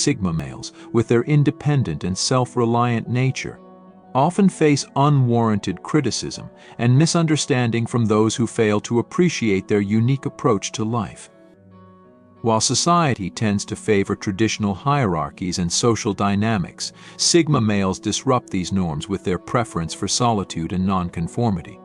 Sigma males, with their independent and self-reliant nature, often face unwarranted criticism and misunderstanding from those who fail to appreciate their unique approach to life. While society tends to favor traditional hierarchies and social dynamics, Sigma males disrupt these norms with their preference for solitude and nonconformity.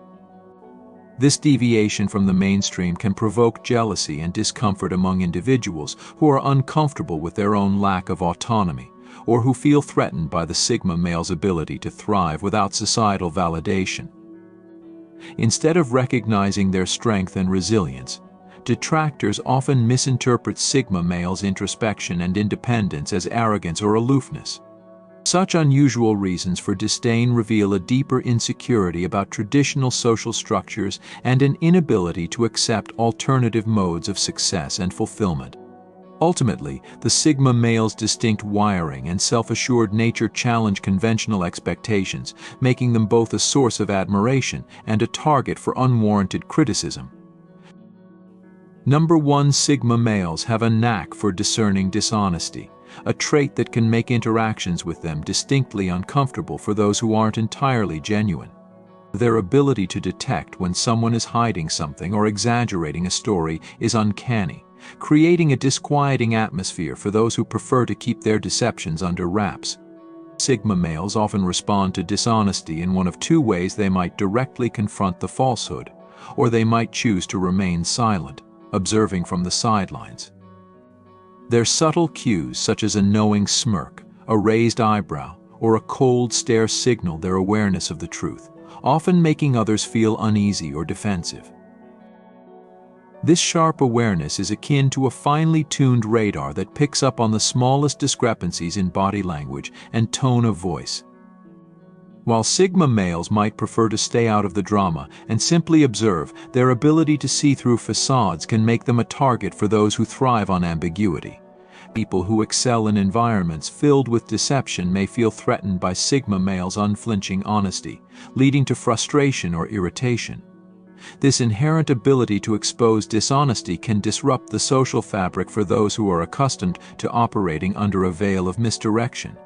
This deviation from the mainstream can provoke jealousy and discomfort among individuals who are uncomfortable with their own lack of autonomy, or who feel threatened by the Sigma male's ability to thrive without societal validation. Instead of recognizing their strength and resilience, detractors often misinterpret Sigma males' introspection and independence as arrogance or aloofness. Such unusual reasons for disdain reveal a deeper insecurity about traditional social structures and an inability to accept alternative modes of success and fulfillment. Ultimately, the Sigma male's distinct wiring and self-assured nature challenge conventional expectations, making them both a source of admiration and a target for unwarranted criticism. Number 1. Sigma males have a knack for discerning dishonesty, a trait that can make interactions with them distinctly uncomfortable for those who aren't entirely genuine. Their ability to detect when someone is hiding something or exaggerating a story is uncanny, creating a disquieting atmosphere for those who prefer to keep their deceptions under wraps. Sigma males often respond to dishonesty in one of two ways. They might directly confront the falsehood, or they might choose to remain silent, observing from the sidelines. Their subtle cues, such as a knowing smirk, a raised eyebrow, or a cold stare, signal their awareness of the truth, often making others feel uneasy or defensive. This sharp awareness is akin to a finely tuned radar that picks up on the smallest discrepancies in body language and tone of voice. While Sigma males might prefer to stay out of the drama and simply observe, their ability to see through facades can make them a target for those who thrive on ambiguity. People who excel in environments filled with deception may feel threatened by Sigma males' unflinching honesty, leading to frustration or irritation. This inherent ability to expose dishonesty can disrupt the social fabric for those who are accustomed to operating under a veil of misdirection.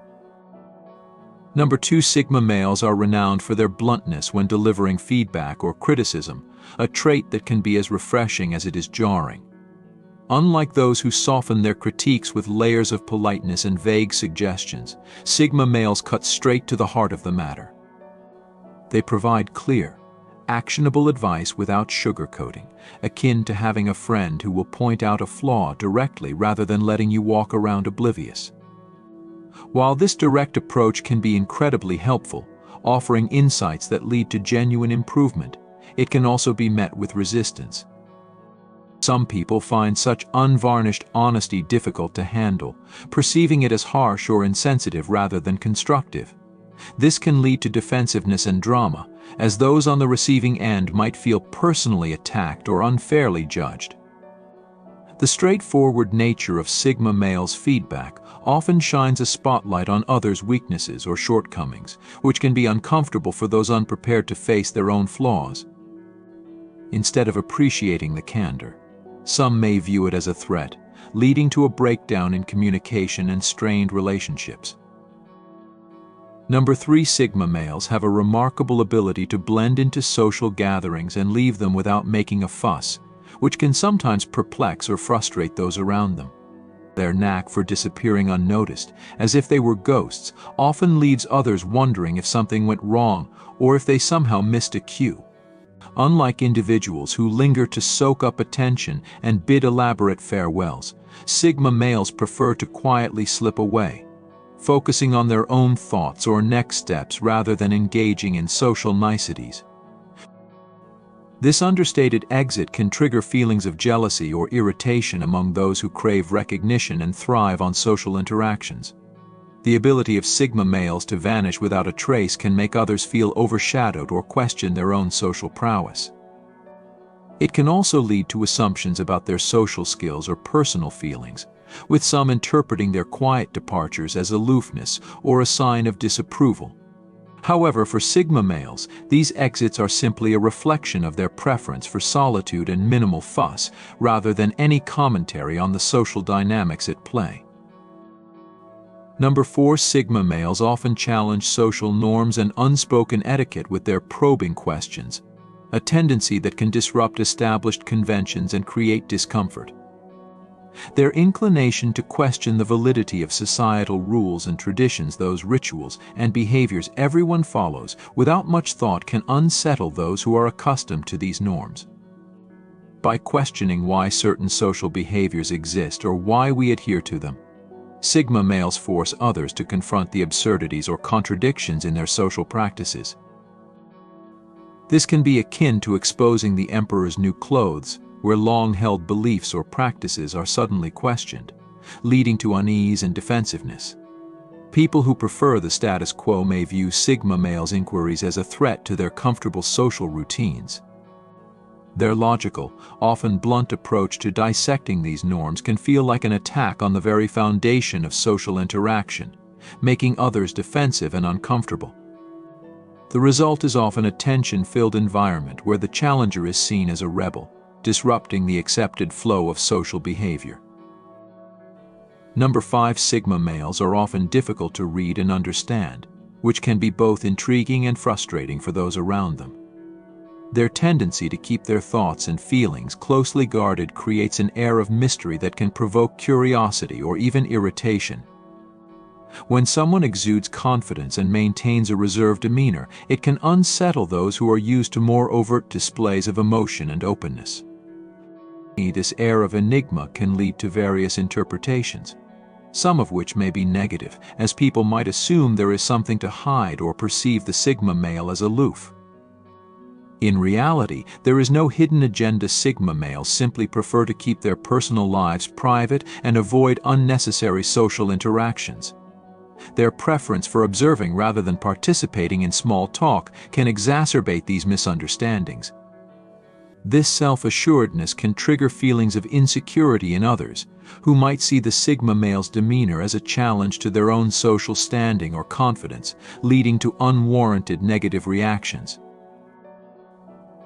Number 2. Sigma males are renowned for their bluntness when delivering feedback or criticism, a trait that can be as refreshing as it is jarring. Unlike those who soften their critiques with layers of politeness and vague suggestions, Sigma males cut straight to the heart of the matter. They provide clear, actionable advice without sugarcoating, akin to having a friend who will point out a flaw directly rather than letting you walk around oblivious. While this direct approach can be incredibly helpful, offering insights that lead to genuine improvement, it can also be met with resistance. Some people find such unvarnished honesty difficult to handle, perceiving it as harsh or insensitive rather than constructive. This can lead to defensiveness and drama, as those on the receiving end might feel personally attacked or unfairly judged. The straightforward nature of Sigma males' feedback often shines a spotlight on others' weaknesses or shortcomings, which can be uncomfortable for those unprepared to face their own flaws. Instead of appreciating the candor, some may view it as a threat, leading to a breakdown in communication and strained relationships. Number 3. Sigma males have a remarkable ability to blend into social gatherings and leave them without making a fuss, which can sometimes perplex or frustrate those around them. Their knack for disappearing unnoticed, as if they were ghosts, often leaves others wondering if something went wrong or if they somehow missed a cue. Unlike individuals who linger to soak up attention and bid elaborate farewells, Sigma males prefer to quietly slip away, focusing on their own thoughts or next steps rather than engaging in social niceties. This understated exit can trigger feelings of jealousy or irritation among those who crave recognition and thrive on social interactions. The ability of Sigma males to vanish without a trace can make others feel overshadowed or question their own social prowess. It can also lead to assumptions about their social skills or personal feelings, with some interpreting their quiet departures as aloofness or a sign of disapproval. However, for Sigma males, these exits are simply a reflection of their preference for solitude and minimal fuss, rather than any commentary on the social dynamics at play. Number 4, Sigma males often challenge social norms and unspoken etiquette with their probing questions, a tendency that can disrupt established conventions and create discomfort. Their inclination to question the validity of societal rules and traditions, those rituals and behaviors everyone follows without much thought, can unsettle those who are accustomed to these norms. By questioning why certain social behaviors exist or why we adhere to them, Sigma males force others to confront the absurdities or contradictions in their social practices. This can be akin to exposing the emperor's new clothes, where long-held beliefs or practices are suddenly questioned, leading to unease and defensiveness. People who prefer the status quo may view Sigma males' inquiries as a threat to their comfortable social routines. Their logical, often blunt approach to dissecting these norms can feel like an attack on the very foundation of social interaction, making others defensive and uncomfortable. The result is often a tension-filled environment where the challenger is seen as a rebel, disrupting the accepted flow of social behavior. Number 5, Sigma males are often difficult to read and understand, which can be both intriguing and frustrating for those around them. Their tendency to keep their thoughts and feelings closely guarded creates an air of mystery that can provoke curiosity or even irritation. When someone exudes confidence and maintains a reserved demeanor, it can unsettle those who are used to more overt displays of emotion and openness. This air of enigma can lead to various interpretations, some of which may be negative, as people might assume there is something to hide or perceive the Sigma male as aloof. In reality, there is no hidden agenda. Sigma males simply prefer to keep their personal lives private and avoid unnecessary social interactions. Their preference for observing rather than participating in small talk can exacerbate these misunderstandings. This self-assuredness can trigger feelings of insecurity in others, who might see the Sigma male's demeanor as a challenge to their own social standing or confidence, leading to unwarranted negative reactions.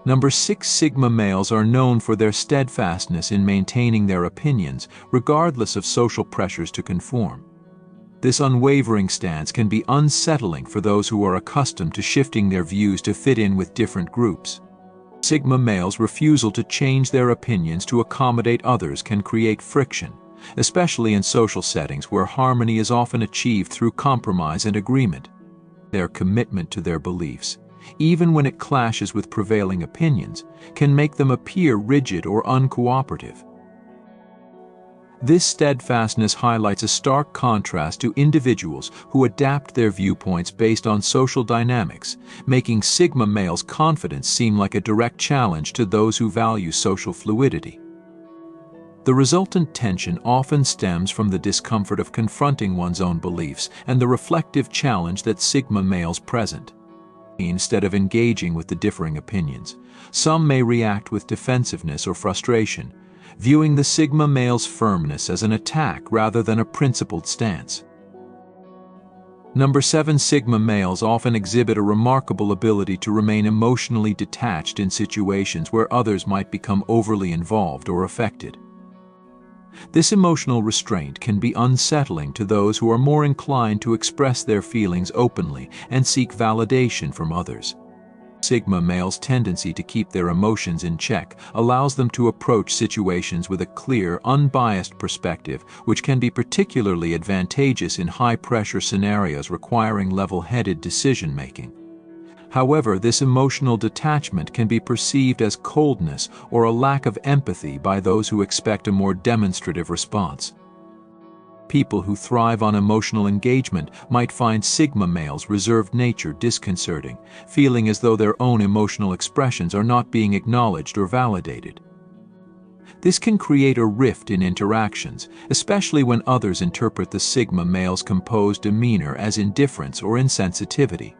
Number 6, Sigma males are known for their steadfastness in maintaining their opinions, regardless of social pressures to conform. This unwavering stance can be unsettling for those who are accustomed to shifting their views to fit in with different groups. Sigma males' refusal to change their opinions to accommodate others can create friction, especially in social settings where harmony is often achieved through compromise and agreement. Their commitment to their beliefs, even when it clashes with prevailing opinions, can make them appear rigid or uncooperative. This steadfastness highlights a stark contrast to individuals who adapt their viewpoints based on social dynamics, making Sigma males' confidence seem like a direct challenge to those who value social fluidity. The resultant tension often stems from the discomfort of confronting one's own beliefs and the reflective challenge that Sigma males present. Instead of engaging with the differing opinions, some may react with defensiveness or frustration, viewing the Sigma male's firmness as an attack rather than a principled stance. Number 7, Sigma males often exhibit a remarkable ability to remain emotionally detached in situations where others might become overly involved or affected. This emotional restraint can be unsettling to those who are more inclined to express their feelings openly and seek validation from others. Sigma males' tendency to keep their emotions in check allows them to approach situations with a clear, unbiased perspective, which can be particularly advantageous in high-pressure scenarios requiring level-headed decision-making. However, this emotional detachment can be perceived as coldness or a lack of empathy by those who expect a more demonstrative response. People who thrive on emotional engagement might find Sigma males' reserved nature disconcerting, feeling as though their own emotional expressions are not being acknowledged or validated. This can create a rift in interactions, especially when others interpret the Sigma male's composed demeanor as indifference or insensitivity.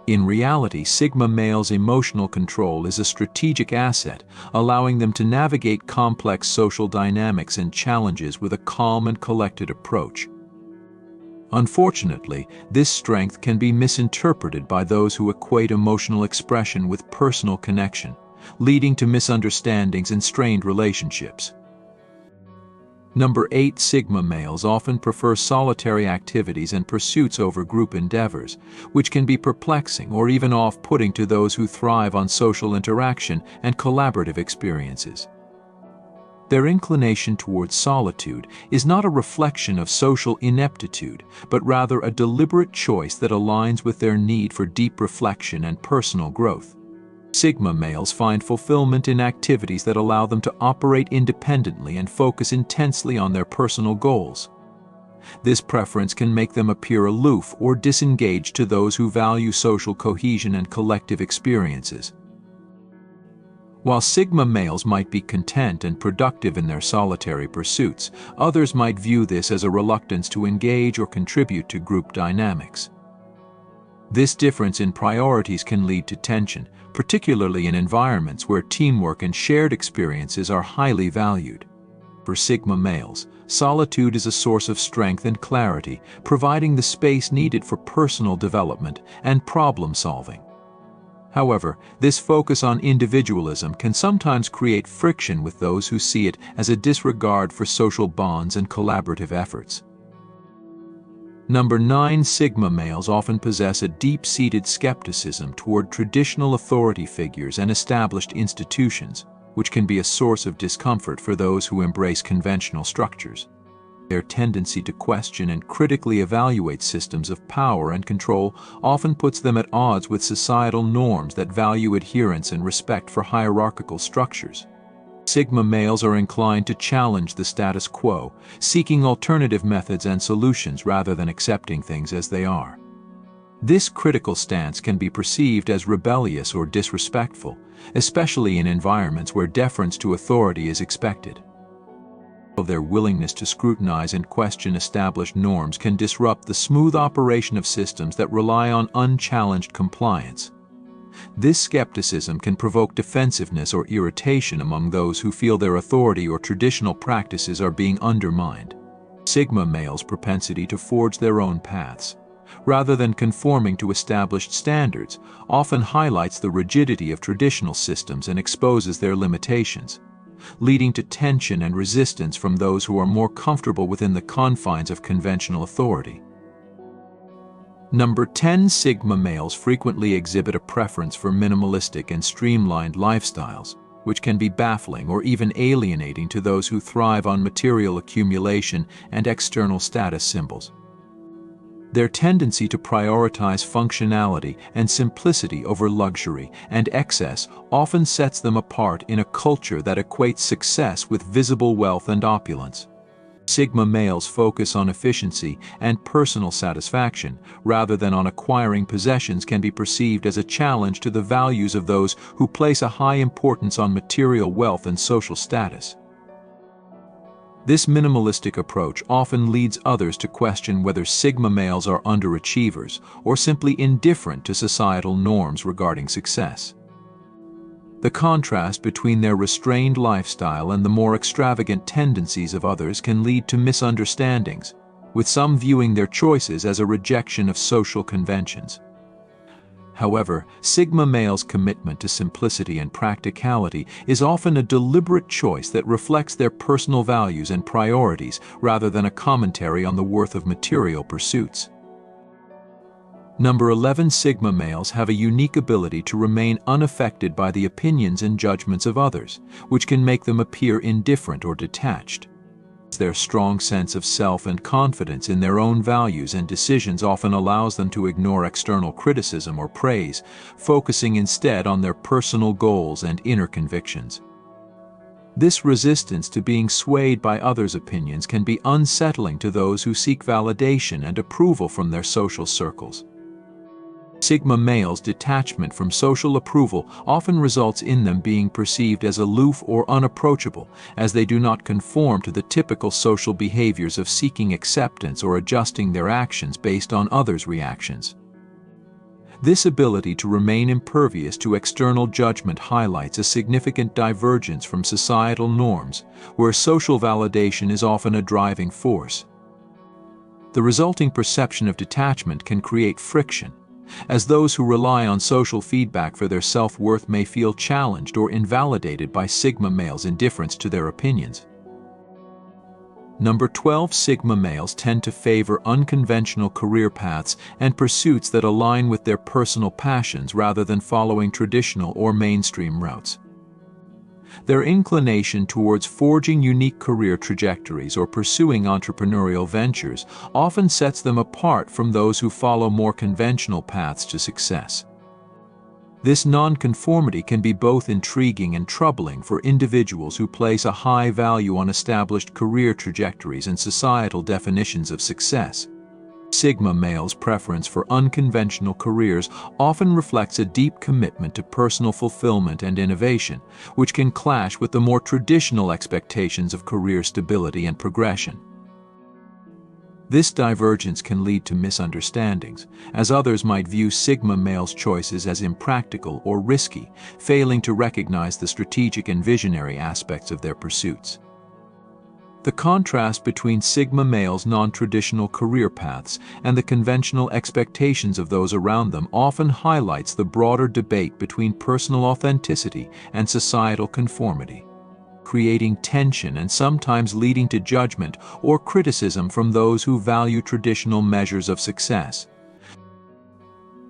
In reality, Sigma males' emotional control is a strategic asset, allowing them to navigate complex social dynamics and challenges with a calm and collected approach. Unfortunately, this strength can be misinterpreted by those who equate emotional expression with personal connection, leading to misunderstandings and strained relationships. Number 8. Sigma males often prefer solitary activities and pursuits over group endeavors, which can be perplexing or even off-putting to those who thrive on social interaction and collaborative experiences. Their inclination towards solitude is not a reflection of social ineptitude, but rather a deliberate choice that aligns with their need for deep reflection and personal growth. Sigma males find fulfillment in activities that allow them to operate independently and focus intensely on their personal goals. This preference can make them appear aloof or disengaged to those who value social cohesion and collective experiences. While Sigma males might be content and productive in their solitary pursuits, others might view this as a reluctance to engage or contribute to group dynamics. This difference in priorities can lead to tension, particularly in environments where teamwork and shared experiences are highly valued. For Sigma males, solitude is a source of strength and clarity, providing the space needed for personal development and problem solving. However, this focus on individualism can sometimes create friction with those who see it as a disregard for social bonds and collaborative efforts. Number 9. Sigma males often possess a deep-seated skepticism toward traditional authority figures and established institutions, which can be a source of discomfort for those who embrace conventional structures. Their tendency to question and critically evaluate systems of power and control often puts them at odds with societal norms that value adherence and respect for hierarchical structures. Sigma males are inclined to challenge the status quo, seeking alternative methods and solutions rather than accepting things as they are. This critical stance can be perceived as rebellious or disrespectful, especially in environments where deference to authority is expected. Their willingness to scrutinize and question established norms can disrupt the smooth operation of systems that rely on unchallenged compliance. This skepticism can provoke defensiveness or irritation among those who feel their authority or traditional practices are being undermined. Sigma males' propensity to forge their own paths, rather than conforming to established standards, often highlights the rigidity of traditional systems and exposes their limitations, leading to tension and resistance from those who are more comfortable within the confines of conventional authority. Number 10. Sigma males frequently exhibit a preference for minimalistic and streamlined lifestyles, which can be baffling or even alienating to those who thrive on material accumulation and external status symbols. Their tendency to prioritize functionality and simplicity over luxury and excess often sets them apart in a culture that equates success with visible wealth and opulence. Sigma males focus on efficiency and personal satisfaction rather than on acquiring possessions can be perceived as a challenge to the values of those who place a high importance on material wealth and social status. This minimalistic approach often leads others to question whether Sigma males are underachievers or simply indifferent to societal norms regarding success. The contrast between their restrained lifestyle and the more extravagant tendencies of others can lead to misunderstandings, with some viewing their choices as a rejection of social conventions. However, Sigma males' commitment to simplicity and practicality is often a deliberate choice that reflects their personal values and priorities rather than a commentary on the worth of material pursuits. Number 11. Sigma males have a unique ability to remain unaffected by the opinions and judgments of others, which can make them appear indifferent or detached. Their strong sense of self and confidence in their own values and decisions often allows them to ignore external criticism or praise, focusing instead on their personal goals and inner convictions. This resistance to being swayed by others' opinions can be unsettling to those who seek validation and approval from their social circles. Sigma males' detachment from social approval often results in them being perceived as aloof or unapproachable, as they do not conform to the typical social behaviors of seeking acceptance or adjusting their actions based on others' reactions. This ability to remain impervious to external judgment highlights a significant divergence from societal norms, where social validation is often a driving force. The resulting perception of detachment can create friction, as those who rely on social feedback for their self-worth may feel challenged or invalidated by Sigma males' indifference to their opinions. Number 12, Sigma males tend to favor unconventional career paths and pursuits that align with their personal passions rather than following traditional or mainstream routes. Their inclination towards forging unique career trajectories or pursuing entrepreneurial ventures often sets them apart from those who follow more conventional paths to success. This nonconformity can be both intriguing and troubling for individuals who place a high value on established career trajectories and societal definitions of success. Sigma males' preference for unconventional careers often reflects a deep commitment to personal fulfillment and innovation, which can clash with the more traditional expectations of career stability and progression. This divergence can lead to misunderstandings, as others might view Sigma males' choices as impractical or risky, failing to recognize the strategic and visionary aspects of their pursuits. The contrast between Sigma males' non-traditional career paths and the conventional expectations of those around them often highlights the broader debate between personal authenticity and societal conformity, creating tension and sometimes leading to judgment or criticism from those who value traditional measures of success.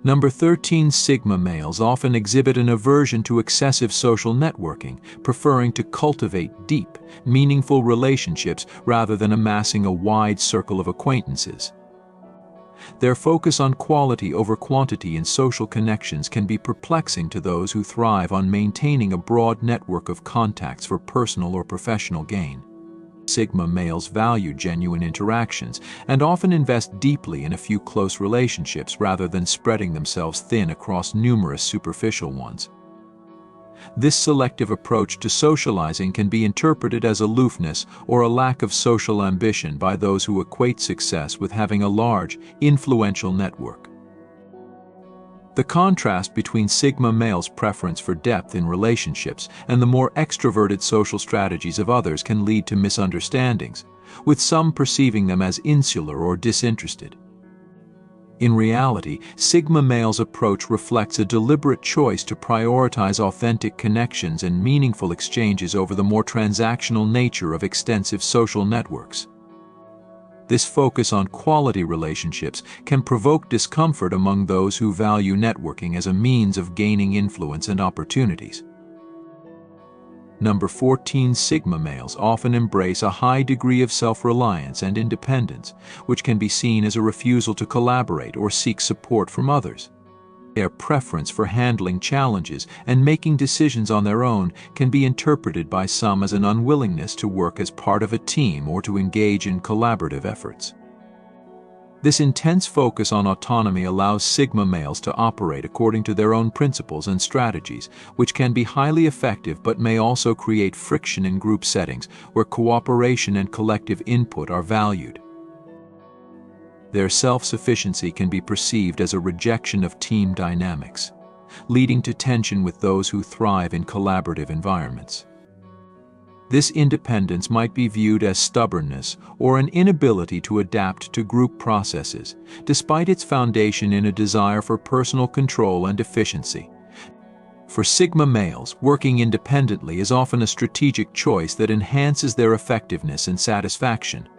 Number 13, Sigma males often exhibit an aversion to excessive social networking, preferring to cultivate deep, meaningful relationships rather than amassing a wide circle of acquaintances. Their focus on quality over quantity in social connections can be perplexing to those who thrive on maintaining a broad network of contacts for personal or professional gain. Sigma males value genuine interactions and often invest deeply in a few close relationships rather than spreading themselves thin across numerous superficial ones. This selective approach to socializing can be interpreted as aloofness or a lack of social ambition by those who equate success with having a large, influential network. The contrast between Sigma males' preference for depth in relationships and the more extroverted social strategies of others can lead to misunderstandings, with some perceiving them as insular or disinterested. In reality, Sigma males' approach reflects a deliberate choice to prioritize authentic connections and meaningful exchanges over the more transactional nature of extensive social networks. This focus on quality relationships can provoke discomfort among those who value networking as a means of gaining influence and opportunities. Number 14, Sigma males often embrace a high degree of self-reliance and independence, which can be seen as a refusal to collaborate or seek support from others. Their preference for handling challenges and making decisions on their own can be interpreted by some as an unwillingness to work as part of a team or to engage in collaborative efforts. This intense focus on autonomy allows Sigma males to operate according to their own principles and strategies, which can be highly effective but may also create friction in group settings where cooperation and collective input are valued. Their self-sufficiency can be perceived as a rejection of team dynamics, leading to tension with those who thrive in collaborative environments. This independence might be viewed as stubbornness or an inability to adapt to group processes, despite its foundation in a desire for personal control and efficiency. For Sigma males, working independently is often a strategic choice that enhances their effectiveness and satisfaction,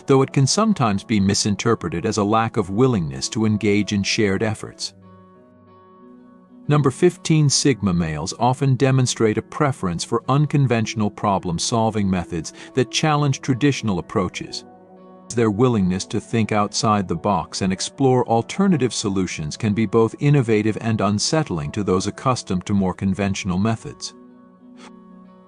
though it can sometimes be misinterpreted as a lack of willingness to engage in shared efforts. Number 15, Sigma males often demonstrate a preference for unconventional problem-solving methods that challenge traditional approaches. Their willingness to think outside the box and explore alternative solutions can be both innovative and unsettling to those accustomed to more conventional methods.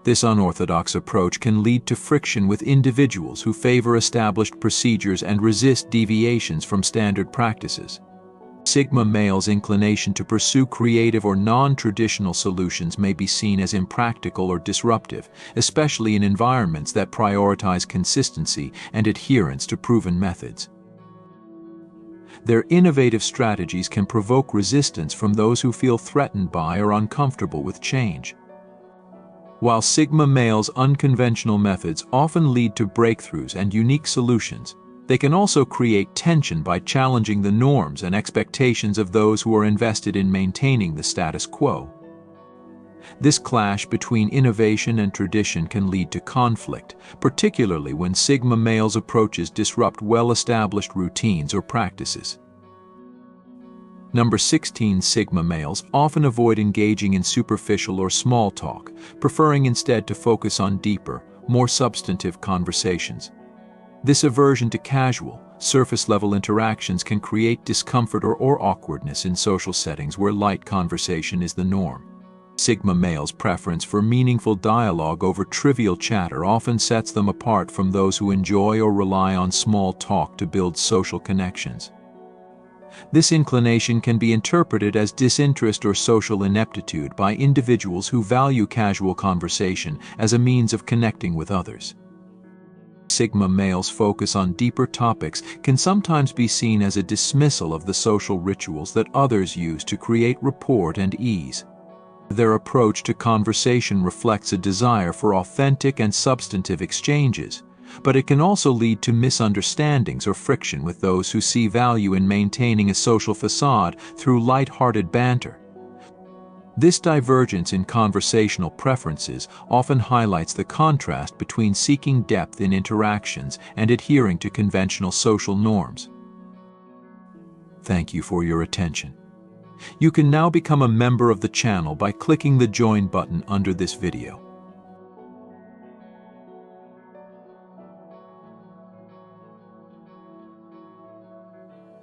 This unorthodox approach can lead to friction with individuals who favor established procedures and resist deviations from standard practices. Sigma males' inclination to pursue creative or non-traditional solutions may be seen as impractical or disruptive, especially in environments that prioritize consistency and adherence to proven methods. Their innovative strategies can provoke resistance from those who feel threatened by or uncomfortable with change. While Sigma males' unconventional methods often lead to breakthroughs and unique solutions, they can also create tension by challenging the norms and expectations of those who are invested in maintaining the status quo. This clash between innovation and tradition can lead to conflict, particularly when Sigma males' approaches disrupt well-established routines or practices. Number 16. Sigma males often avoid engaging in superficial or small talk, preferring instead to focus on deeper, more substantive conversations. This aversion to casual, surface-level interactions can create discomfort or awkwardness in social settings where light conversation is the norm. Sigma males' preference for meaningful dialogue over trivial chatter often sets them apart from those who enjoy or rely on small talk to build social connections. This inclination can be interpreted as disinterest or social ineptitude by individuals who value casual conversation as a means of connecting with others. Sigma males' focus on deeper topics can sometimes be seen as a dismissal of the social rituals that others use to create rapport and ease. Their approach to conversation reflects a desire for authentic and substantive exchanges, but it can also lead to misunderstandings or friction with those who see value in maintaining a social facade through light-hearted banter. This divergence in conversational preferences often highlights the contrast between seeking depth in interactions and adhering to conventional social norms. Thank you for your attention. You can now become a member of the channel by clicking the Join button under this video.